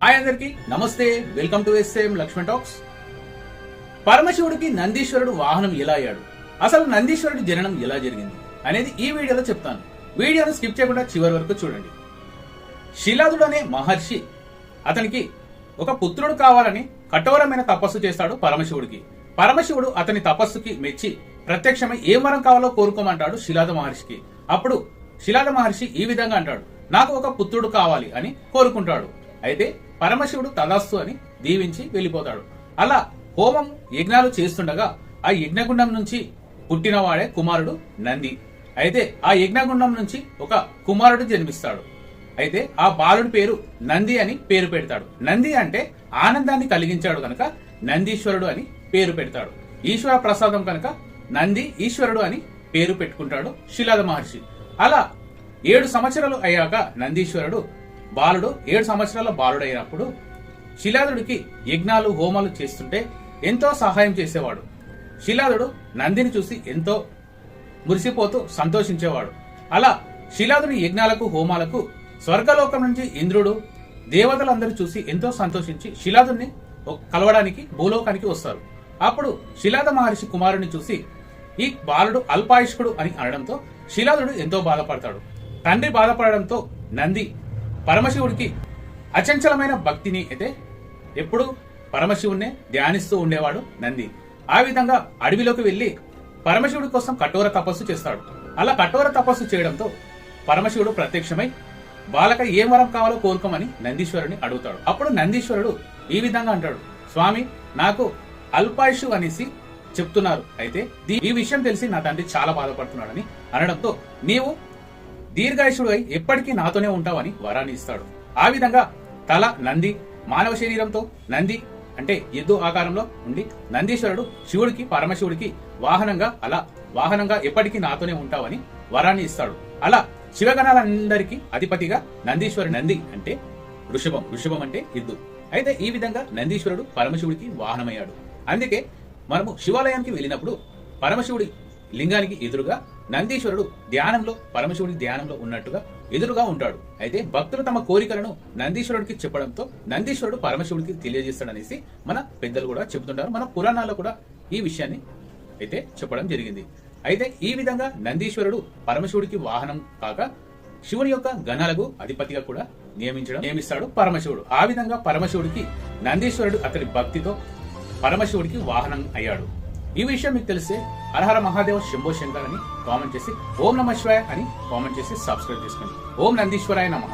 Hi అందరికి నమస్తే, welcome to SM Lakshman talks. పరమశివుడికి నందీశ్వరుడు వాహనం ఎలా అయ్యాడు, అసలు నందీశ్వరుడి జననం ఎలా జరిగింది అనేది ఈ వీడియోలో చెప్తాను. వీడియోను స్కిప్ చేయకుండా చివరి వరకు చూడండి. శిలాదుడు అనే మహర్షి అతనికి ఒక పుత్రుడు కావాలని కఠోరమైన తపస్సు చేస్తాడు పరమశివుడికి. పరమశివుడు అతని తపస్సుకి మెచ్చి ప్రత్యక్షమై ఏం వరం కావాలో కోరుకోమంటాడు శిలాద మహర్షికి. అప్పుడు శిలాద మహర్షి ఈ విధంగా అంటాడు, నాకు ఒక పుత్రుడు కావాలి అని కోరుకుంటాడు. అయితే పరమశివుడు తదాస్తు అని దీవించి వెళ్ళిపోతాడు. అలా హోమం యజ్ఞాలు చేస్తుండగా ఆ యజ్ఞగుండం నుంచి పుట్టినవాడే కుమారుడు నంది. అయితే ఆ యజ్ఞగుండం నుంచి ఒక కుమారుడు జన్మిస్తాడు. అయితే ఆ బాలుడి పేరు నంది అని పేరు పెడతాడు. నంది అంటే ఆనందాన్ని కలిగించాడు కనుక నందీశ్వరుడు అని పేరు పెడతాడు. ఈశ్వర ప్రసాదం కనుక నంది ఈశ్వరుడు అని పేరు పెట్టుకుంటాడు శిలాద మహర్షి. అలా 7 సంవత్సరాలు అయ్యాక నందీశ్వరుడు బాలుడు 7 సంవత్సరాల బాలుడైనప్పుడు శిలాదుడికి యజ్ఞాలు హోమాలు చేస్తుంటే ఎంతో సహాయం చేసేవాడు. శిలాదుడు నందిని చూసి ఎంతో మురిసిపోతూ సంతోషించేవాడు. అలా శిలాదుని యజ్ఞాలకు హోమాలకు స్వర్గలోకం నుంచి ఇంద్రుడు దేవతలందరూ చూసి ఎంతో సంతోషించి శిలాదుని కలవడానికి భూలోకానికి వస్తారు. అప్పుడు శిలాద మహర్షి కుమారుని చూసి ఈ బాలుడు అల్పాయుష్కుడు అని అనడంతో శిలాదుడు ఎంతో బాధపడతాడు. తండ్రి బాధపడడంతో నంది పరమశివుడికి అచంచలమైన భక్తిని అయితే ఎప్పుడు పరమశివుడినే ధ్యానిస్తూ ఉండేవాడు నంది. ఆ విధంగా అడవిలోకి వెళ్లి పరమశివుడి కోసం కఠోర తపస్సు చేస్తాడు. అలా కఠోర తపస్సు చేయడంతో పరమశివుడు ప్రత్యక్షమై బాలక ఏం వరం కావాలో కోరుకోమని నందీశ్వరుని అడుగుతాడు. అప్పుడు నందీశ్వరుడు ఈ విధంగా అంటాడు, స్వామి నాకు అల్పాయుషు అనేసి చెప్తున్నారు. అయితే ఈ విషయం తెలిసి నా తండ్రి చాలా బాధపడుతున్నాడని అనడంతో నీవు దీర్ఘాయుషుడు అయి ఎప్పటికీ నాతోనే ఉంటావని వరాన్ని ఇస్తాడు. ఆ విధంగా తల నంది, మానవ శరీరంతో నంది అంటే ఎద్దు ఆకారంలో ఉండి నందీశ్వరుడు శివుడికి పరమశివుడికి వాహనంగా ఎప్పటికీ నాతోనే ఉంటావని వరాన్ని ఇస్తాడు. అలా శివగణాలందరికీ అధిపతిగా నందీశ్వరుడు. నంది అంటే వృషభం అంటే ఎద్దు. అయితే ఈ విధంగా నందీశ్వరుడు పరమశివుడికి వాహనమయ్యాడు. అందుకే మనము శివాలయానికి వెళ్ళినప్పుడు పరమశివుడి లింగానికి ఎదురుగా నందీశ్వరుడు పరమశివుడి ధ్యానంలో ఉన్నట్టుగా ఎదురుగా ఉంటాడు. అయితే భక్తులు తమ కోరికలను నందీశ్వరుడికి చెప్పడంతో నందీశ్వరుడు పరమశివుడికి తెలియజేస్తాడనేసి మన పెద్దలు కూడా చెబుతుంటారు. మన పురాణాల్లో కూడా ఈ విషయాన్ని అయితే చెప్పడం జరిగింది. అయితే ఈ విధంగా నందీశ్వరుడు పరమశివుడికి వాహనం కాక శివుని యొక్క గణాలకు అధిపతిగా కూడా నియమిస్తాడు పరమశివుడు. ఆ విధంగా పరమశివుడికి నందీశ్వరుడు అతని భక్తితో పరమశివుడికి వాహనం అయ్యాడు. ఈ విషయం మీకు తెలిస్తే హరహర మహాదేవ శంభో శంకర్ అని కామెంట్ చేసి ఓం నమః శివాయ అని కామెంట్ చేసి సబ్స్క్రైబ్ చేసుకోండి. ఓం నందీశ్వరాయ నమః.